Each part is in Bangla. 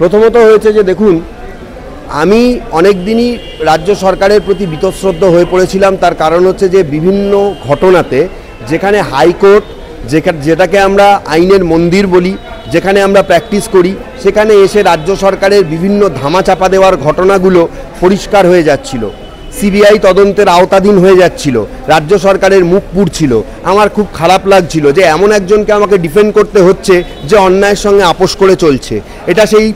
প্রথমত হয়েছে যে দেখুন, আমি অনেক দিনই রাজ্য সরকারের প্রতি বীতশ্রদ্ধ হয়ে পড়েছিলাম। তার কারণ হচ্ছে যে বিভিন্ন ঘটনাতে যেখানে হাইকোর্ট, যেটাকে আমরা আইনের মন্দির বলি, যেখানে আমরা প্র্যাকটিস করি, সেখানে এসে রাজ্য সরকারের বিভিন্ন ধামাচাপা দেওয়ার ঘটনাগুলো পরিষ্কার হয়ে যাচ্ছিল। সিবিআই তদন্তের আওতাধীন হয়ে যাচ্ছিল, রাজ্য সরকারের মুখ পুড়ছিল। আমার খুব খারাপ লাগছিল যে এমন একজনকে আমাকে ডিফেন্ড করতে হচ্ছে যে অন্যায়ের সঙ্গে আপোষ করে চলছে। এটা সেই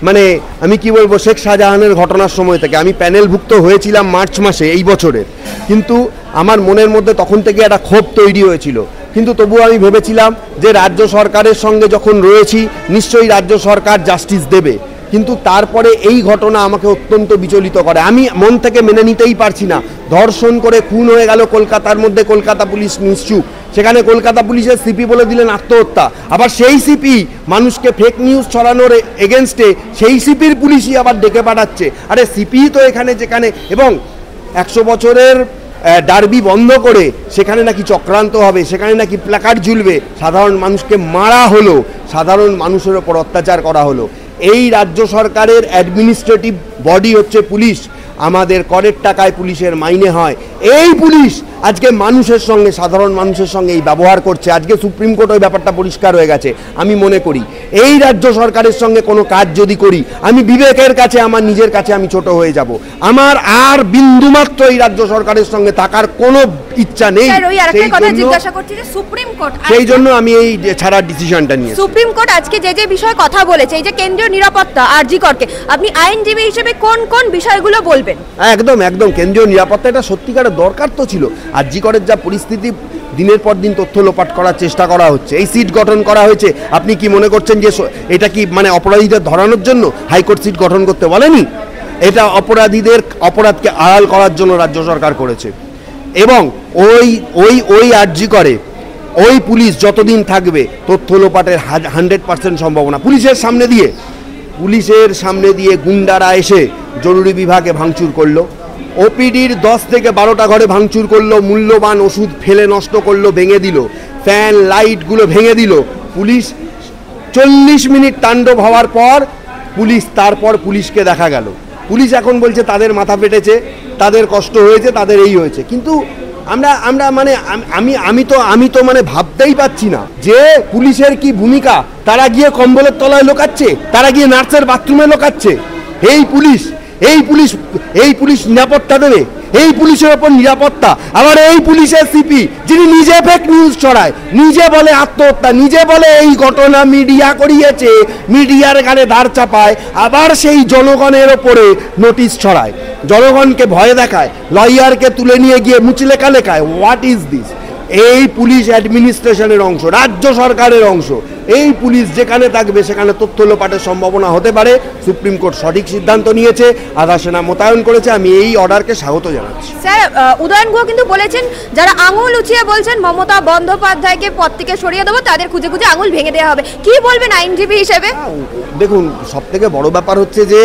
মানে আমি কি বলবো, শেখ শাহজাহানের ঘটনার সময় থেকে আমি প্যানেলভুক্ত হয়েছিলাম মার্চ মাসে এই বছরের, কিন্তু আমার মনের মধ্যে তখন থেকে একটা ক্ষোভ তৈরি হয়েছিল। কিন্তু তবুও আমি ভেবেছিলাম যে রাজ্য সরকারের সঙ্গে যখন রয়েছি নিশ্চয়ই রাজ্য সরকার জাস্টিস দেবে। কিন্তু তারপরে এই ঘটনা আমাকে অত্যন্ত বিচলিত করে। আমি মন থেকে মেনে নিতেই পারছি না। ধর্ষণ করে খুন হয়ে গেল কলকাতার মধ্যে, কলকাতা পুলিশ নিশ্চুপ। সেখানে কলকাতা পুলিশের সিপি বলে দিলেন আত্মহত্যা। আবার সেই সিপি মানুষকে ফেক নিউজ ছড়ানোর এগেনস্টে সেই সিপির পুলিশই আবার ডেকে পাঠাচ্ছে। আরে সিপি তো এখানে যেখানে, এবং 100 বছরের ডার্বি বন্ধ করে সেখানে নাকি চক্রান্ত হবে, সেখানে নাকি প্ল্যাকার্ড ঝুলবে, সাধারণ মানুষকে মারা হলো, সাধারণ মানুষের ওপর অত্যাচার করা হলো। এই রাজ্য সরকারের অ্যাডমিনিস্ট্রেটিভ বডি হচ্ছে পুলিশ। আমাদের করের টাকায় পুলিশের মাইনে হয়। এই পুলিশ আজকে মানুষের সঙ্গে, সাধারণ মানুষের সঙ্গে এই ব্যবহার করছে। আজকে সুপ্রিম কোর্ট ওই ব্যাপারটা পরিষ্কার হয়ে গেছে। আমি মনে করি এই রাজ্য সরকারের সঙ্গে কোনো কাজ যদি করি, আমি বিবেকের কাছে, আমার নিজের কাছে আমি ছোট হয়ে যাব। আমার আর বিন্দুমাত্র এই রাজ্য সরকারের সঙ্গে থাকার কোনো ইচ্ছা নেই। সেই জন্য আমি এই ছাড়ার ডিসিশনটা নিয়েছি। সুপ্রিম কোর্ট আজকে যে বিষয়ে কথা বলেছে, এই যে কেন্দ্রীয় নিরাপত্তা আরজি করকে, আপনি আইনজীবী হিসেবে কোন কোন বিষয়গুলো বলবেন? একদম একদম কেন্দ্রীয় নিরাপত্তা এটা সত্যিকারের দরকার তো ছিল। আরজি করের যা পরিস্থিতি, দিনের পর দিন তথ্য লোপাট করার চেষ্টা করা হচ্ছে, এই সিট গঠন করা হয়েছে। আপনি কি মনে করছেন যে এটা কি মানে অপরাধীদের ধরানোর জন্য হাইকোর্ট সিট গঠন করতে বলেনি? এটা অপরাধীদের অপরাধকে আড়াল করার জন্য রাজ্য সরকার করেছে। এবং ওই আরজি করে ওই পুলিশ যতদিন থাকবে তথ্য লোপাটের 100% সম্ভাবনা। পুলিশের সামনে দিয়ে গুন্ডারা এসে জরুরি বিভাগে ভাঙচুর করলো, ওপিডির 10 থেকে 12টা ঘরে ভাঙচুর করলো, মূল্যবান ওষুধ ফেলে নষ্ট করলো, ভেঙে দিল, ফ্যান লাইটগুলো ভেঙে দিল। পুলিশ 40 মিনিট তাণ্ডব হওয়ার পর পুলিশকে দেখা গেল। পুলিশ এখন বলছে তাদের মাথা ফেটেছে, তাদের কষ্ট হয়েছে, তাদের এই হয়েছে। কিন্তু আমরা মানে আমি তো মানে ভাবতেই পাচ্ছি না যে পুলিশের কি ভূমিকা। তারা গিয়ে কম্বলের তলায় লোকাচ্ছে, তারা গিয়ে নার্সের বাথরুমে লোকাচ্ছে। এই পুলিশ নিরাপত্তা দেবে? এই পুলিশের ওপর নিরাপত্তা? আবার এই পুলিশের সিপি যিনি নিজে ফেক নিউজ ছড়ায়, নিজে বলে আত্মহত্যা, নিজে বলে এই ঘটনা মিডিয়া করিয়েছে, মিডিয়ার গানে ধার চাপায়, আবার সেই জনগণের ওপরে নোটিশ ছড়ায়, জনগণকে ভয় দেখায়, লয়ারকে তুলে নিয়ে গিয়ে মুচলেখা লেখায়। What is this? এই পুলিশ অ্যাডমিনিস্ট্রেশনের অংশ, রাজ্য সরকারের অংশ। এই পুলিশ যেখানে থাকবে সেখানে তথ্য লোপাটের সম্ভাবনা হতে পারে। সুপ্রিম কোর্ট সঠিক সিদ্ধান্ত নিয়েছে, আধা সেনা মোতায়েন করেছে। আমি এই অর্ডারকে স্বাগত জানাচ্ছি। স্যার, উদয়ন গুহ কিন্তু বলেছেন যারা আঙুল উঁচিয়ে বলছেন মমতা বন্দ্যোপাধ্যায়কে পদ থেকে সরিয়ে দেবো, তাদের খুঁজে খুঁজে আঙুল ভেঙে দেওয়া হবে। কি বলবেন আইনজীবী হিসেবে? দেখুন, সব থেকে বড় ব্যাপার হচ্ছে যে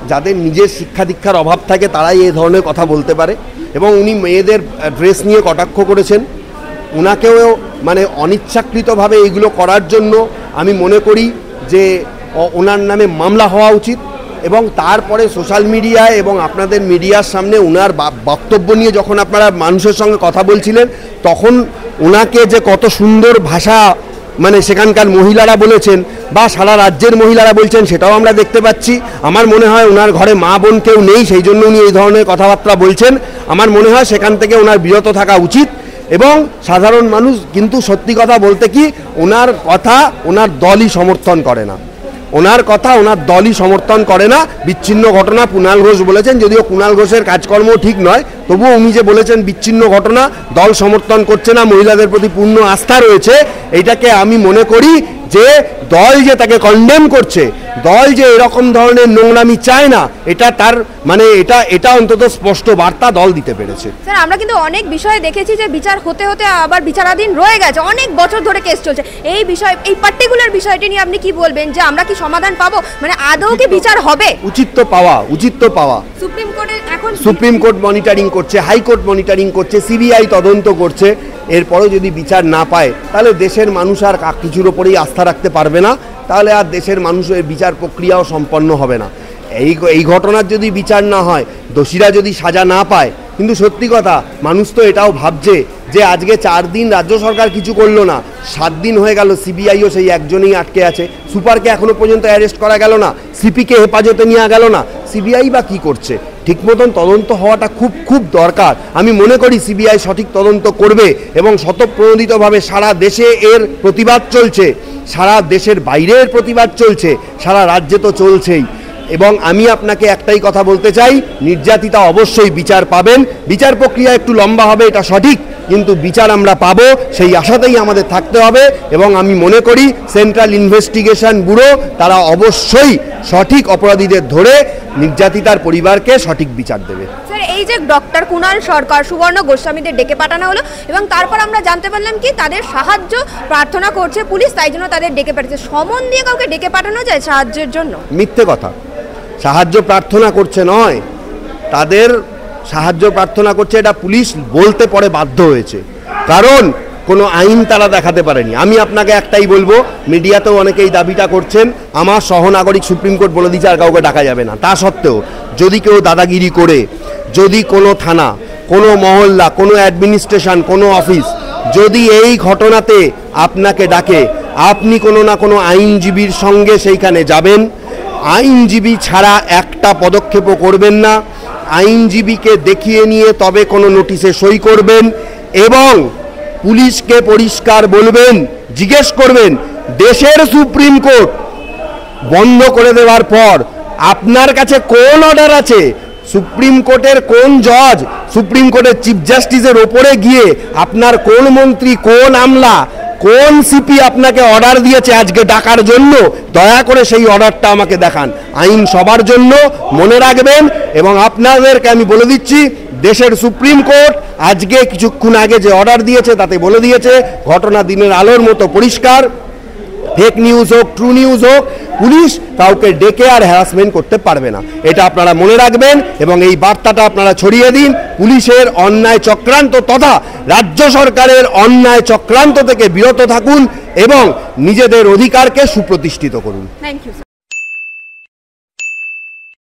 যাদের নিজের শিক্ষা দীক্ষার অভাব থাকে তারাই এই ধরনের কথা বলতে পারে। এবং উনি মেয়েদের ড্রেস নিয়ে কটাক্ষ করেছেন, ওনাকেও মানে অনিচ্ছাকৃতভাবে এইগুলো করার জন্য আমি মনে করি যে ওনার নামে মামলা হওয়া উচিত। এবং তারপরে সোশ্যাল মিডিয়ায় এবং আপনাদের মিডিয়ার সামনে ওনার বক্তব্য নিয়ে যখন আপনারা মানুষের সঙ্গে কথা বলছিলেন, তখন ওনাকে যে কত সুন্দর ভাষা মানে সেখানকার মহিলারা বলেছেন বা সারা রাজ্যের মহিলারা বলছেন, সেটাও আমরা দেখতে পাচ্ছি। আমার মনে হয় ওনার ঘরে মা বোন কেউ নেই, সেই জন্য উনি এই ধরনের কথাবার্তা বলছেন। আমার মনে হয় সেখান থেকে ওনার বিরত থাকা উচিত। এবং সাধারণ মানুষ কিন্তু সত্যি কথা বলতে কি, ওনার কথা ওনার দলই সমর্থন করে না। বিচ্ছিন্ন ঘটনা কুণাল ঘোষ বলেছেন, যদিও কুণাল ঘোষের কাজকর্ম ঠিক নয়, তবুও উনি যে বলেছেন বিচ্ছিন্ন ঘটনা, দল সমর্থন করছে না, মহিলাদের প্রতি পূর্ণ আস্থা রয়েছে। এইটাকে আমি মনে করি যে দল যে তাকে কন্ডেম করছে, দল যে এরকম ধরনের নোংরামি চায় না, এটা তার মানে এটা অন্তত স্পষ্ট বার্তা দল দিতে পেরেছে। স্যার, আমরা কিন্তু অনেক বিষয়ে দেখেছি যে বিচার হতে হতে আবার বিচারাধীন রয়ে গেছে, অনেক বছর ধরে কেস চলছে। এই পার্টিকুলার বিষয়টি নিয়ে আপনি কি বলবেন, যে আমরা কি সমাধান পাবো? মানে আদৌ কি বিচার হবে? উচিত তো পাওয়া। সুপ্রিম কোর্ট মনিটরিং করছে, হাইকোর্ট মনিটরিং করছে, সিবিআই তদন্ত করছে। এরপরও যদি বিচার না পায় তাহলে দেশের মানুষ আর কিছুর ওপরেই আস্থা রাখতে পারবে না। তাহলে আর দেশের মানুষের বিচার প্রক্রিয়াও সম্পন্ন হবে না। এই ঘটনার যদি বিচার না হয়, দোষীরা যদি সাজা না পায়, কিন্তু সত্যি কথা মানুষ তো এটাও ভাবছে যে আজকে 4 দিন রাজ্য সরকার কিছু করলো না, 7 দিন হয়ে গেল, সিবিআইও সেই একজনই আটকে আছে, সুপারকে এখনো পর্যন্ত অ্যারেস্ট করা গেল না, সিপিকে হেফাজতে নেওয়া গেল না, সিবিআই বা কী করছে? ঠিক মতন তদন্ত হওয়াটা খুব খুব দরকার। আমি মনে করি সিবিআই সঠিক তদন্ত করবে এবং স্বতঃপ্রণোদিতভাবে সারা দেশে এর প্রতিবাদ চলছে, সারা দেশের বাইরের প্রতিবাদ চলছে, সারা রাজ্যে তো চলছেই। এবং আমি আপনাকে একটাই কথা বলতে চাই, নির্যাতিতা অবশ্যই বিচার পাবেন। বিচার প্রক্রিয়া একটু লম্বা হবে, এটা সঠিক, কিন্তু বিচার আমরা পাবো সেই আশাতেই আমাদের থাকতে হবে। এবং আমি মনে করি সেন্ট্রাল ইনভেস্টিগেশন ব্যুরো তারা অবশ্যই সঠিক অপরাধীদের ধরে নির্যাতিতার পরিবারকে সঠিক বিচার দেবে। স্যার, এই যে ডক্টর কুণাল সরকার, সুবর্ণ গোস্বামীদের ডেকে পাঠানো হলো এবং তারপর আমরা জানতে পারলাম কি তাদের সাহায্য প্রার্থনা করছে পুলিশ, তাই জন্য তাদের ডেকে পাঠাচ্ছে। সমন দিয়ে কাউকে ডেকে পাঠানো যায় সাহায্যের জন্য? মিথ্যে কথা। সাহায্য প্রার্থনা করছে নয়, তাদের সাহায্য প্রার্থনা করছে, এটা পুলিশ বলতে পরে বাধ্য হয়েছে, কারণ কোনো আইন তারা দেখাতে পারেনি। আমি আপনাকে একটাই বলবো, মিডিয়াতেও অনেকেই দাবিটা করছেন, আমার সহনাগরিক সুপ্রিম কোর্ট বলে দিচ্ছে আর কাউকে ডাকা যাবে না। তা সত্ত্বেও যদি কেউ দাদাগিরি করে, যদি কোনো থানা, কোনো মহল্লা, কোনো অ্যাডমিনিস্ট্রেশন, কোনো অফিস যদি এই ঘটনাতে আপনাকে ডাকে, আপনি কোনো না কোনো আইনজীবীর সঙ্গে সেইখানে যাবেন, আইনজীবী ছাড়া একটা পদক্ষেপও করবেন না, আইনজীবীকে দেখিয়ে নিয়ে তবে কোনো নোটিশে সই করবেন এবং পুলিশকে পরিষ্কার বলবেন, জিজ্ঞেস করবেন দেশের সুপ্রিম কোর্ট বন্ধ করে দেওয়ার পর আপনার কাছে কোন অর্ডার আছে, সুপ্রিম কোর্টের কোন জজ, সুপ্রিম কোর্টের চিফ জাস্টিসের ওপরে গিয়ে আপনার কোন মন্ত্রী, কোন আমলা, কোন সিপি আপনাকে অর্ডার দিয়েছে আজকে ডাকার জন্য, দয়া করে সেই অর্ডারটা আমাকে দেখান। আইন সবার জন্য, মনে রাখবেন। এবং আপনাদেরকে আমি বলে দিচ্ছি, দেশের সুপ্রিম কোর্ট আজকে কিছুক্ষণ আগে যে অর্ডার দিয়েছে তাতে বলে দিয়েছে ঘটনা দিনের আলোর মতো পরিষ্কার। ফেক নিউজ হোক, ট্রু নিউজ হোক, পুলিশ কাউকে ডেকে আর হ্যারাসমেন্ট করতে পারবে না, এটা আপনারা মনে রাখবেন এবং এই বার্তাটা আপনারা ছড়িয়ে দিন। পুলিশের অন্যায় চক্রান্ত তথা রাজ্য সরকারের অন্যায় চক্রান্ত থেকে বিরত থাকুন এবং নিজেদের অধিকারকে সুপ্রতিষ্ঠিত করুন। Thank you.